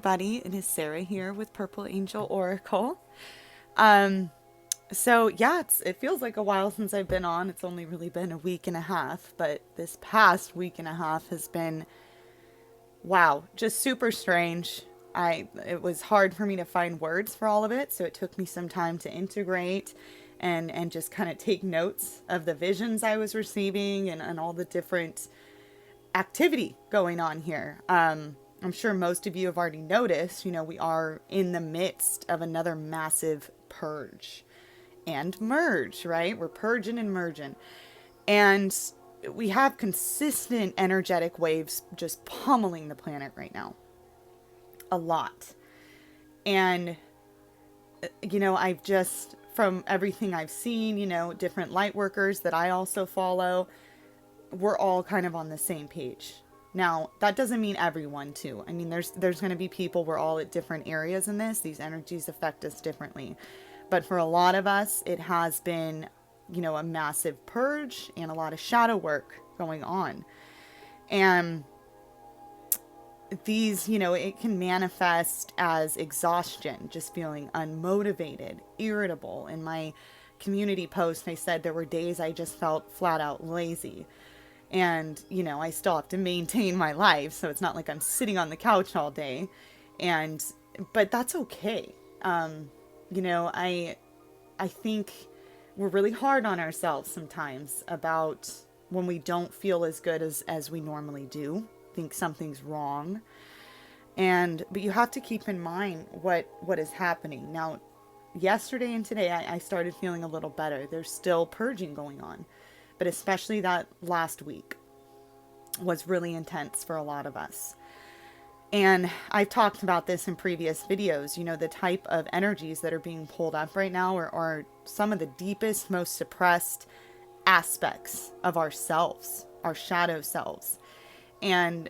everybody. It is Sarah here with Purple Angel Oracle. It feels like a while since I've been on. It's only really been a week and a half, but this past week and a half has been, wow, just super strange. It was hard for me to find words for all of it, so it took me some time to integrate and just kind of take notes of the visions I was receiving and all the different activity going on here. I'm sure most of you have already noticed, we are in the midst of another massive purge and merge, right? We're purging and merging. And we have consistent energetic waves just pummeling the planet right now. A lot. And, I've just, from everything I've seen, different light workers that I also follow, we're all kind of on the same page. Now, that doesn't mean everyone too. I mean, there's going to be people, we're all at different areas in this. These energies affect us differently. But for a lot of us, it has been, a massive purge and a lot of shadow work going on. And these, it can manifest as exhaustion, just feeling unmotivated, irritable. In my community post, I said there were days I just felt flat out lazy. And, I still have to maintain my life. So it's not like I'm sitting on the couch all day. But that's okay. I think we're really hard on ourselves sometimes about when we don't feel as good as we normally do. Think something's wrong. But you have to keep in mind what is happening. Now, yesterday and today, I started feeling a little better. There's still purging going on. But especially that last week was really intense for a lot of us. And I've talked about this in previous videos, the type of energies that are being pulled up right now are some of the deepest, most suppressed aspects of ourselves, our shadow selves. And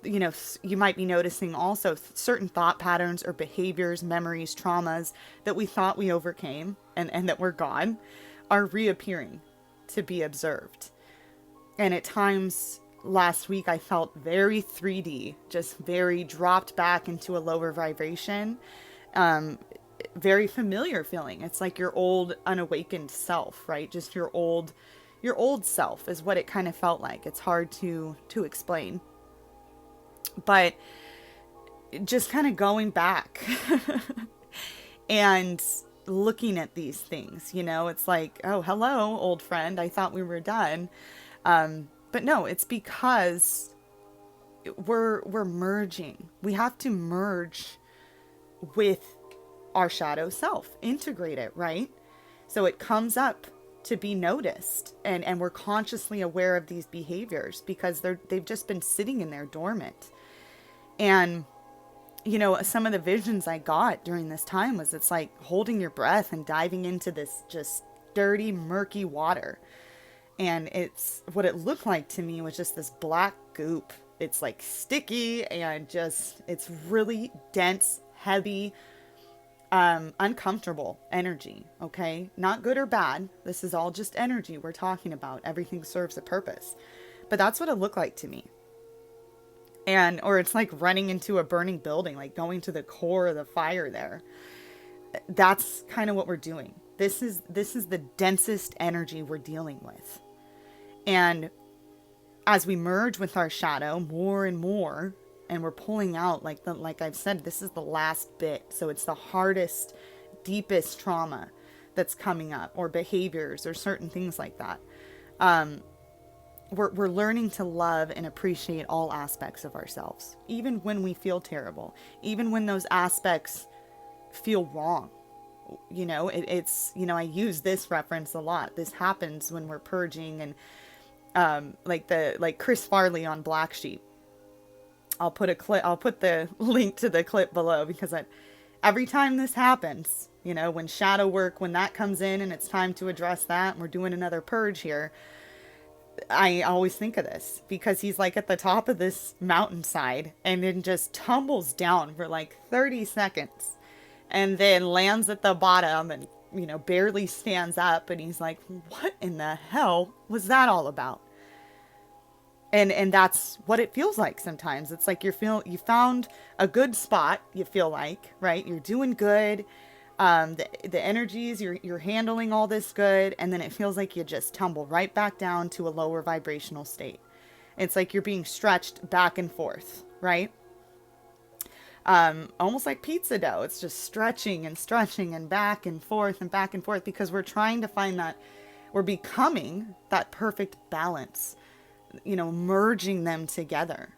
you might be noticing also certain thought patterns or behaviors, memories, traumas that we thought we overcame and that were gone are reappearing to be observed. And at times last week, I felt very 3D, just very dropped back into a lower vibration. Very familiar feeling. It's like your old unawakened self, right? Just your old self is what it kind of felt like. It's hard to explain. But just kind of going back and looking at these things, it's like, oh, hello, old friend. I thought we were done. But no, it's because we're merging. We have to merge with our shadow self, integrate it, right? So it comes up to be noticed and we're consciously aware of these behaviors because they've just been sitting in there dormant. And, some of the visions I got during this time was it's like holding your breath and diving into this just dirty, murky water. And it's what it looked like to me was just this black goop. It's like sticky and it's really dense, heavy, uncomfortable energy. Okay. Not good or bad. This is all just energy we're talking about. Everything serves a purpose, but that's what it looked like to me. Or it's like running into a burning building, like going to the core of the fire there. That's kind of what we're doing. This is the densest energy we're dealing with. And as we merge with our shadow more and more, and we're pulling out, like I've said, this is the last bit. So it's the hardest, deepest trauma that's coming up, or behaviors, or certain things like that. We're learning to love and appreciate all aspects of ourselves, even when we feel terrible, even when those aspects feel wrong. I use this reference a lot. This happens when we're purging and, like Chris Farley on Black Sheep. I'll put the link to the clip below because every time this happens, when shadow work, when that comes in and it's time to address that, and we're doing another purge here, I always think of this because he's like at the top of this mountainside and then just tumbles down for like 30 seconds. And then lands at the bottom and, barely stands up. And he's like, what in the hell was that all about? And that's what it feels like sometimes. It's like you found a good spot, you feel like, right? You're doing good. The energies, you're handling all this good, and then it feels like you just tumble right back down to a lower vibrational state. It's like you're being stretched back and forth, right? Almost like pizza dough. It's just stretching and back and forth because we're trying to find that, we're becoming that perfect balance, merging them together.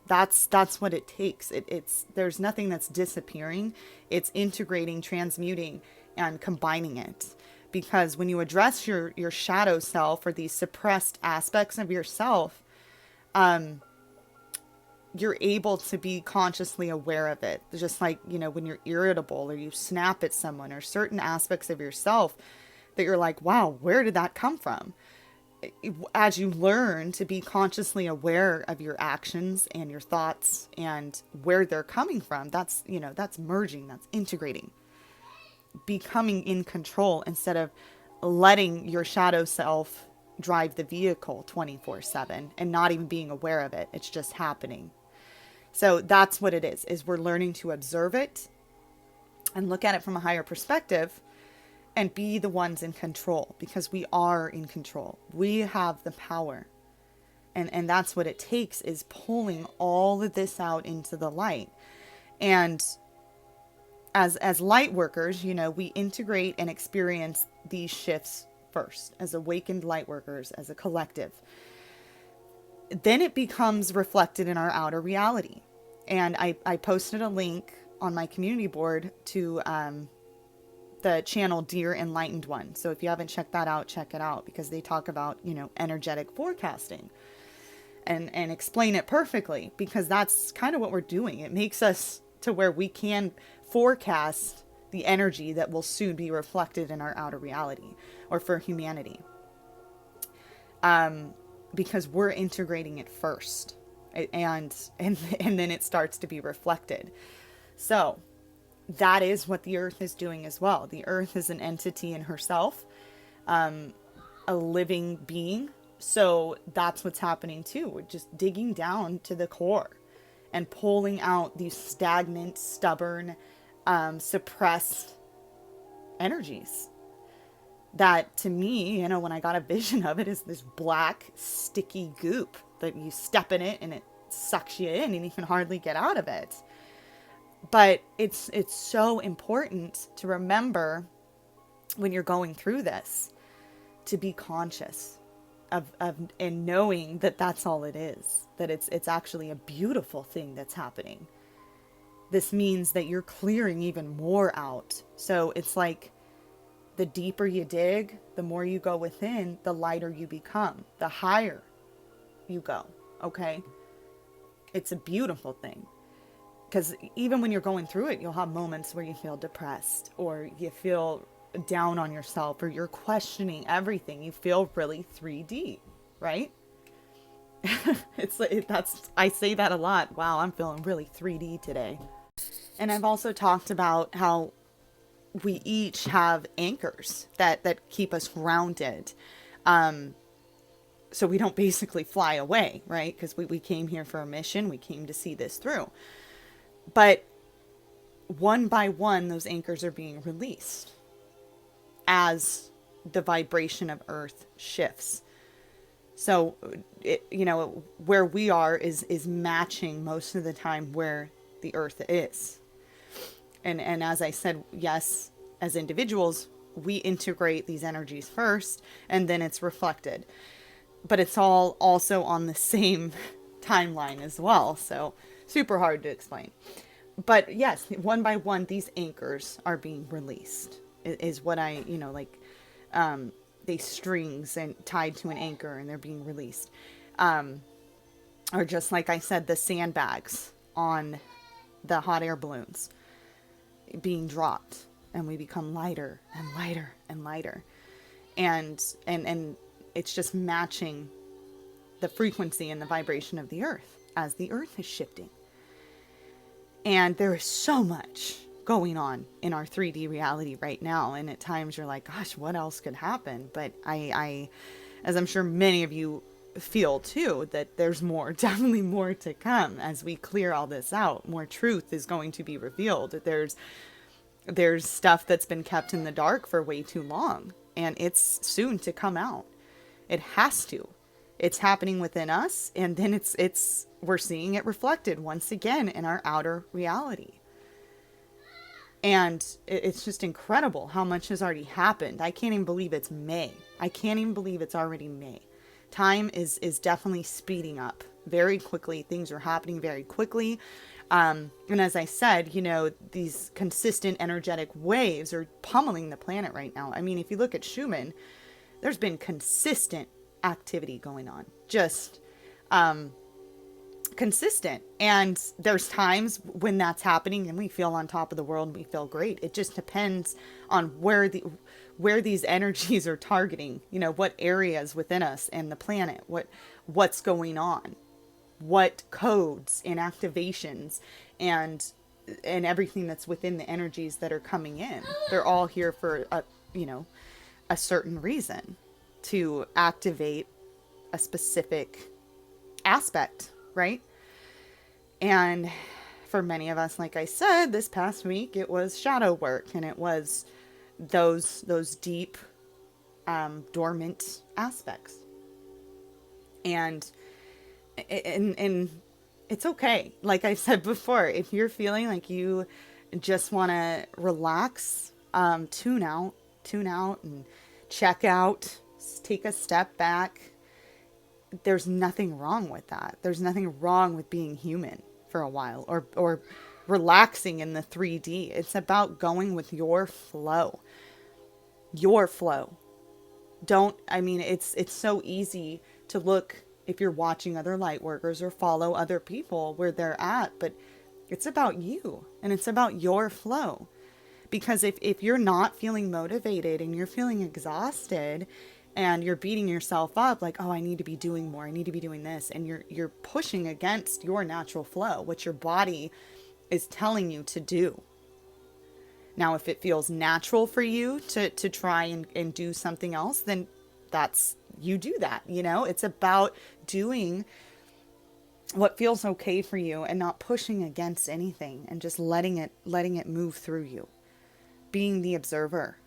That's what it takes. It's there's nothing that's disappearing. It's integrating, transmuting, and combining it. Because when you address your shadow self or these suppressed aspects of yourself, you're able to be consciously aware of it. Just like, when you're irritable or you snap at someone, or certain aspects of yourself that you're like, wow, where did that come from? As you learn to be consciously aware of your actions and your thoughts and where they're coming from, that's merging, that's integrating, becoming in control instead of letting your shadow self drive the vehicle 24/7 and not even being aware of it. It's just happening. So that's what it is we're learning to observe it and look at it from a higher perspective and be the ones in control, because we are in control. We have the power. And that's what it takes, is pulling all of this out into the light. And as light workers, we integrate and experience these shifts first as awakened light workers, as a collective. Then it becomes reflected in our outer reality. And I posted a link on my community board to the channel Dear Enlightened One. So if you haven't checked that out, check it out, because they talk about, energetic forecasting and explain it perfectly, because that's kind of what we're doing. It makes us to where we can forecast the energy that will soon be reflected in our outer reality, or for humanity. Because we're integrating it first, and then it starts to be reflected. So that is what the earth is doing as well. The earth is an entity in herself, a living being. So that's what's happening too. We're just digging down to the core and pulling out these stagnant, stubborn, suppressed energies. That, to me, when I got a vision of it, is this black, sticky goop that you step in it and it sucks you in and you can hardly get out of it. But it's so important to remember, when you're going through this, to be conscious of and knowing that that's all it is, that it's actually a beautiful thing that's happening. This means that you're clearing even more out. So it's like, the deeper you dig, the more you go within, the lighter you become, the higher you go. Okay? It's a beautiful thing. Because even when you're going through it, you'll have moments where you feel depressed, or you feel down on yourself, or you're questioning everything. You feel really 3D, right? I say that a lot. Wow, I'm feeling really 3D today. And I've also talked about how we each have anchors that keep us grounded. So we don't basically fly away, right? Because we came here for a mission. We came to see this through. But one by one, those anchors are being released as the vibration of Earth shifts. So, where we are is matching most of the time where the Earth is. And as I said, yes, as individuals, we integrate these energies first, and then it's reflected. But it's all also on the same timeline as well. So super hard to explain. But yes, one by one, these anchors are being released, is what I, they strings and tied to an anchor, and they're being released. Or just like I said, the sandbags on the hot air balloons being dropped, and we become lighter and lighter and lighter. And it's just matching the frequency and the vibration of the earth as the earth is shifting. And there is so much going on in our 3D reality right now. And at times you're like, gosh, what else could happen? But I as I'm sure many of you feel too that there's more, definitely more to come as we clear all this out. More truth is going to be revealed. There's stuff that's been kept in the dark for way too long, and it's soon to come out. It has to. It's happening within us, and then we're seeing it reflected once again in our outer reality. And it's just incredible how much has already happened. I can't even believe it's May. I can't even believe it's already May. Time is definitely speeding up very quickly. Things are happening very quickly. And as I said, these consistent energetic waves are pummeling the planet right now. I mean, if you look at Schumann, there's been consistent activity going on. Just consistent. And there's times when that's happening and we feel on top of the world and we feel great. It just depends on where these energies are targeting, what areas within us and the planet, what's going on, what codes and activations and everything that's within the energies that are coming in. They're all here for a certain reason, to activate a specific aspect, right? And for many of us, like I said, this past week, it was shadow work, and it was those deep, dormant aspects. And it's okay. Like I said before, if you're feeling like you just want to relax, tune out and check out, take a step back. There's nothing wrong with that. There's nothing wrong with being human for a while, or relaxing in the 3D. It's about going with your flow. Your flow. It's so easy to look, if you're watching other light workers or follow other people where they're at, but it's about you and it's about your flow. Because if you're not feeling motivated and you're feeling exhausted and you're beating yourself up like, oh, I need to be doing more, I need to be doing this, and you're pushing against your natural flow, what your body is telling you to do. Now, if it feels natural for you to try and do something else, then you do that. It's about doing what feels okay for you and not pushing against anything and just letting it move through you. Being the observer.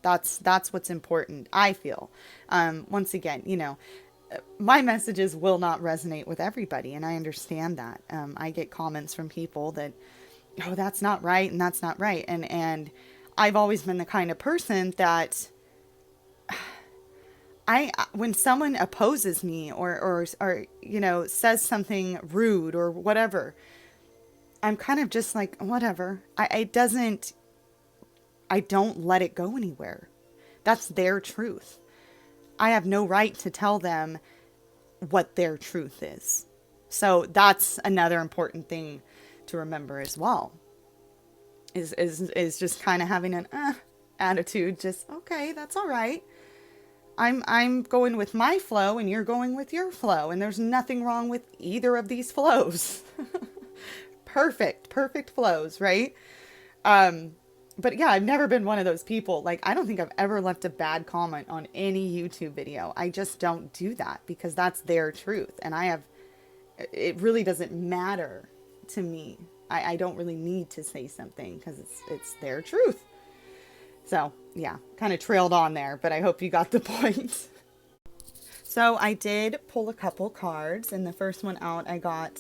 That's what's important, I feel. Once again, my messages will not resonate with everybody, and I understand that. I get comments from people that, oh, that's not right, and that's not right. And I've always been the kind of person that when someone opposes me or says something rude or whatever, I'm kind of just like, whatever. I don't let it go anywhere. That's their truth. I have no right to tell them what their truth is. So that's another important thing to remember as well. Is just kind of having an attitude. Just, okay, that's all right. I'm going with my flow and you're going with your flow, and there's nothing wrong with either of these flows. Perfect flows, right? But yeah, I've never been one of those people. Like, I don't think I've ever left a bad comment on any YouTube video. I just don't do that because that's their truth. And it really doesn't matter to me. I don't really need to say something because it's their truth. So yeah, kind of trailed on there, but I hope you got the point. So I did pull a couple cards, and the first one out I got,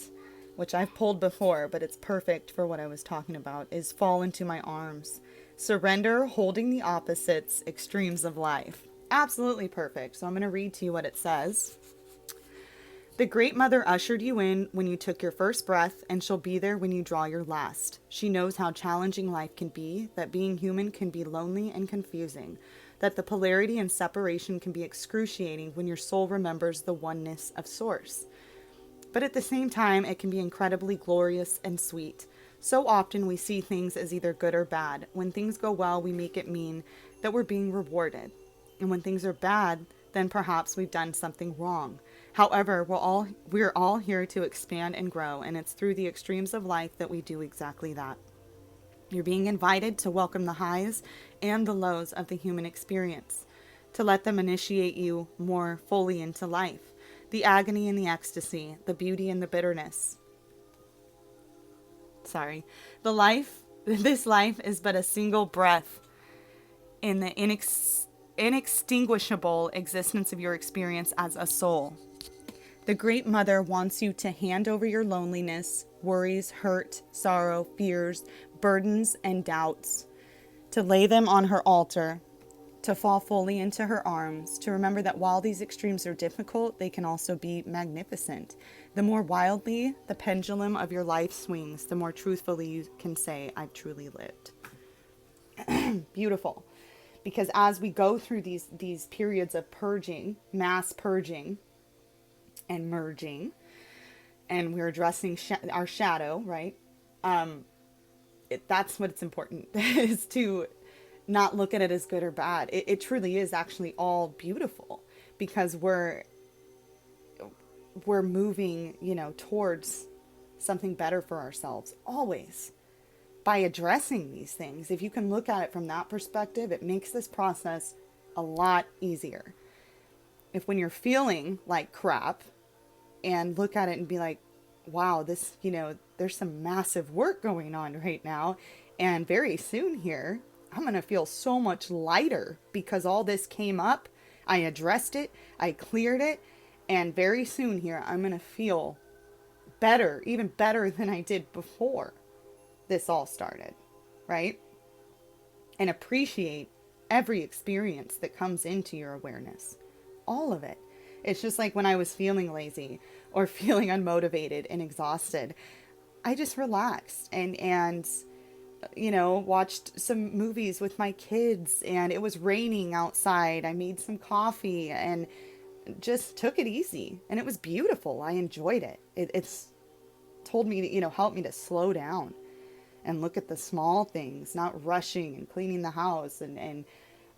which I've pulled before, but it's perfect for what I was talking about, is Fall Into My Arms. Surrender, holding the opposites, extremes of life. Absolutely perfect. So I'm going to read to you what it says. The Great Mother ushered you in when you took your first breath, and she'll be there when you draw your last. She knows how challenging life can be, that being human can be lonely and confusing, that the polarity and separation can be excruciating when your soul remembers the oneness of Source. But at the same time, it can be incredibly glorious and sweet. So often we see things as either good or bad. When things go well, we make it mean that we're being rewarded. And when things are bad, then perhaps we've done something wrong. However, we're all here to expand and grow, and it's through the extremes of life that we do exactly that. You're being invited to welcome the highs and the lows of the human experience, to let them initiate you more fully into life. the agony and the ecstasy, the beauty and the bitterness. Sorry. This life is but a single breath in the inextinguishable existence of your experience as a soul. The Great Mother wants you to hand over your loneliness, worries, hurt, sorrow, fears, burdens, and doubts, to lay them on her altar, to fall fully into her arms, to remember that while these extremes are difficult, they can also be magnificent. The more wildly the pendulum of your life swings, the more truthfully you can say, I've truly lived. Beautiful. Because as we go through these periods of purging, mass purging and merging, and we're addressing our shadow, right? That's what's important, is to not look at it as good or bad. It truly is actually all beautiful, because we're moving, towards something better for ourselves, always, by addressing these things. If you can look at it from that perspective, it makes this process a lot easier. If when you're feeling like crap, and look at it and be like, wow, this, there's some massive work going on right now, and very soon here, I'm going to feel so much lighter because all this came up. I addressed it. I cleared it. And very soon here, I'm going to feel better, even better than I did before this all started, right? And appreciate every experience that comes into your awareness. All of it. It's just like when I was feeling lazy or feeling unmotivated and exhausted, I just relaxed and watched some movies with my kids, and it was raining outside. I made some coffee and just took it easy, and it was beautiful. I enjoyed it. It's told me to, help me to slow down and look at the small things, not rushing and cleaning the house and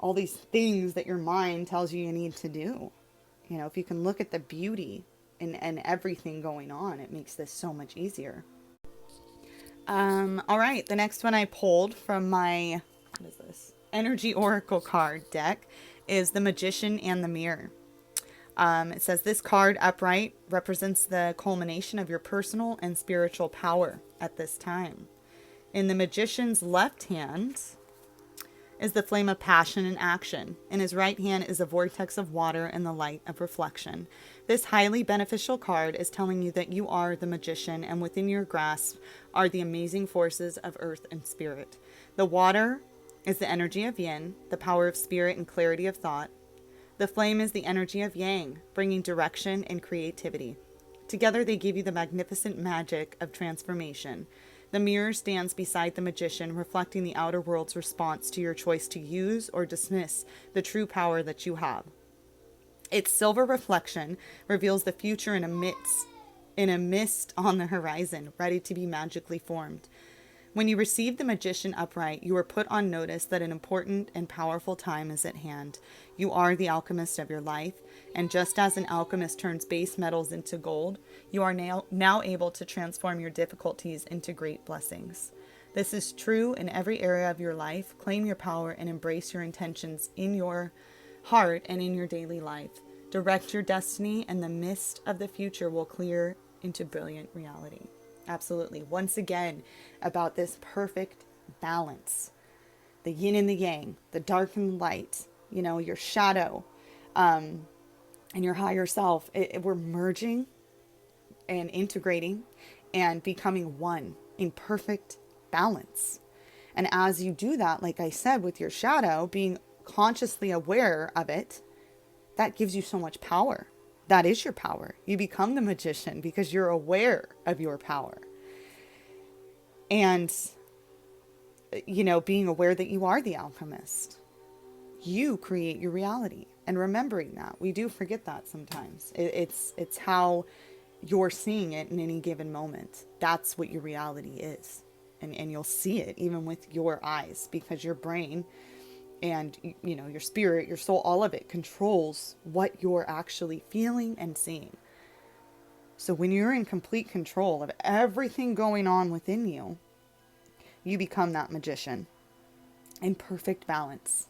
all these things that your mind tells you need to do. If you can look at the beauty and everything going on, it makes this so much easier. All right. The next one I pulled from my, what is this? Energy Oracle card deck is the Magician and the Mirror. It says this card upright represents the culmination of your personal and spiritual power at this time. In the Magician's left hand is the flame of passion and action. In his right hand is a vortex of water and the light of reflection. This highly beneficial card is telling you that you are the magician, and within your grasp are the amazing forces of earth and spirit. The water is the energy of yin, the power of spirit and clarity of thought. The flame is the energy of yang, bringing direction and creativity. Together they give you the magnificent magic of transformation. The mirror stands beside the magician, reflecting the outer world's response to your choice to use or dismiss the true power that you have. Its silver reflection reveals the future in a mist on the horizon, ready to be magically formed. When you receive the Magician upright, you are put on notice that an important and powerful time is at hand. You are the alchemist of your life, and just as an alchemist turns base metals into gold, you are now able to transform your difficulties into great blessings. This is true in every area of your life. Claim your power and embrace your intentions in your heart and in your daily life. Direct your destiny, and the mist of the future will clear into brilliant reality. Absolutely. Once again, about this perfect balance. The yin and the yang, the dark and the light, your shadow, and your higher self. We're merging and integrating and becoming one in perfect balance. And as you do that, like I said, with your shadow, being consciously aware of it, that gives you so much power. That is your power. You become the magician because you're aware of your power. And, being aware that you are the alchemist. You create your reality. And remembering that. We do forget that sometimes. It's how you're seeing it in any given moment. That's what your reality is. And you'll see it even with your eyes, because your brain and, your spirit, your soul, all of it controls what you're actually feeling and seeing. So when you're in complete control of everything going on within you, you become that magician in perfect balance,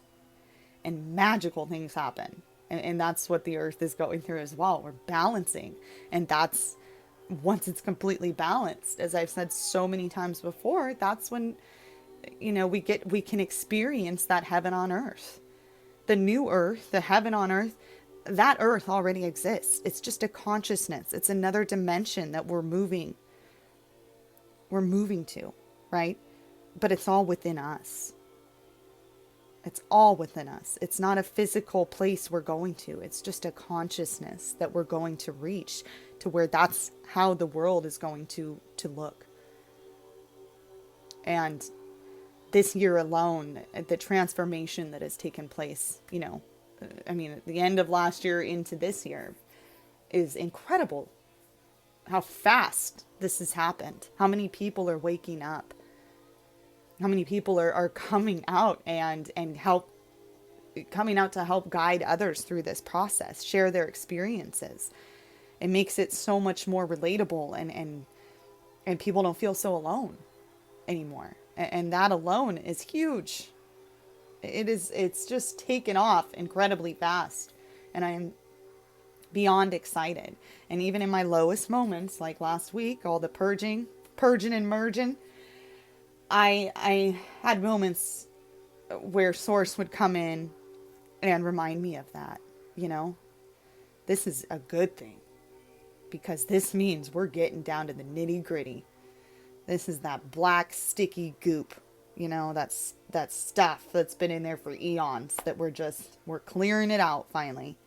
and magical things happen. And that's what the earth is going through as well. We're balancing. And that's once it's completely balanced, as I've said so many times before, that's when, we can experience that heaven on earth. The new earth, the heaven on earth, that earth already exists. It's just a consciousness. It's another dimension that we're moving to, right? But it's all within us. It's all within us. It's not a physical place we're going to. It's just a consciousness that we're going to reach to where that's how the world is going to look. And this year alone, the transformation that has taken place, at the end of last year into this year is incredible. How fast this has happened. How many people are waking up. How many people are coming out and coming out to help guide others through this process, share their experiences. It makes it so much more relatable and people don't feel so alone anymore. And that alone is huge. It's just taken off incredibly fast. And I'm beyond excited. And even in my lowest moments, like last week, all the purging and merging, I had moments where Source would come in and remind me of that, This is a good thing because this means we're getting down to the nitty gritty. This is that black sticky goop, that's that stuff that's been in there for eons that we're clearing it out finally.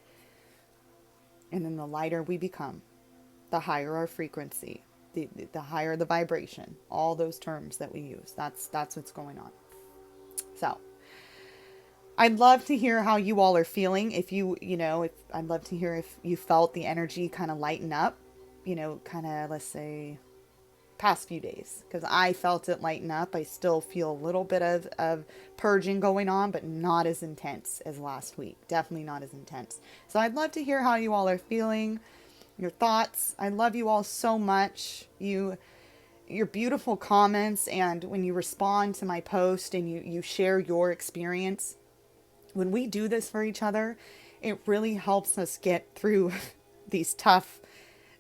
And then the lighter we become, the higher our frequency, the higher the vibration, all those terms that we use. That's what's going on. So I'd love to hear how you all are feeling. If I'd love to hear if you felt the energy kind of lighten up, let's say past few days, because I felt it lighten up. I still feel a little bit of purging going on, but not as intense as last week. Definitely not as intense. So I'd love to hear how you all are feeling, your thoughts. I love you all so much. Your beautiful comments, and when you respond to my post and you share your experience. When we do this for each other, it really helps us get through these tough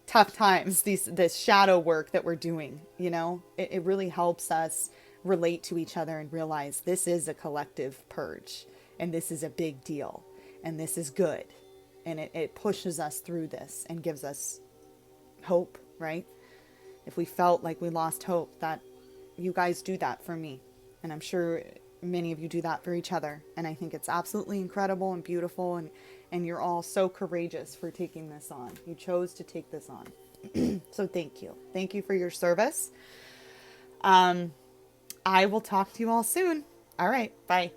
times, this shadow work that we're doing. It really helps us relate to each other and realize this is a collective purge and this is a big deal and this is good. And it pushes us through this and gives us hope, right? If we felt like we lost hope, that you guys do that for me. And I'm sure many of you do that for each other. And I think it's absolutely incredible and beautiful. And you're all so courageous for taking this on. You chose to take this on. So thank you. Thank you for your service. I will talk to you all soon. All right. Bye.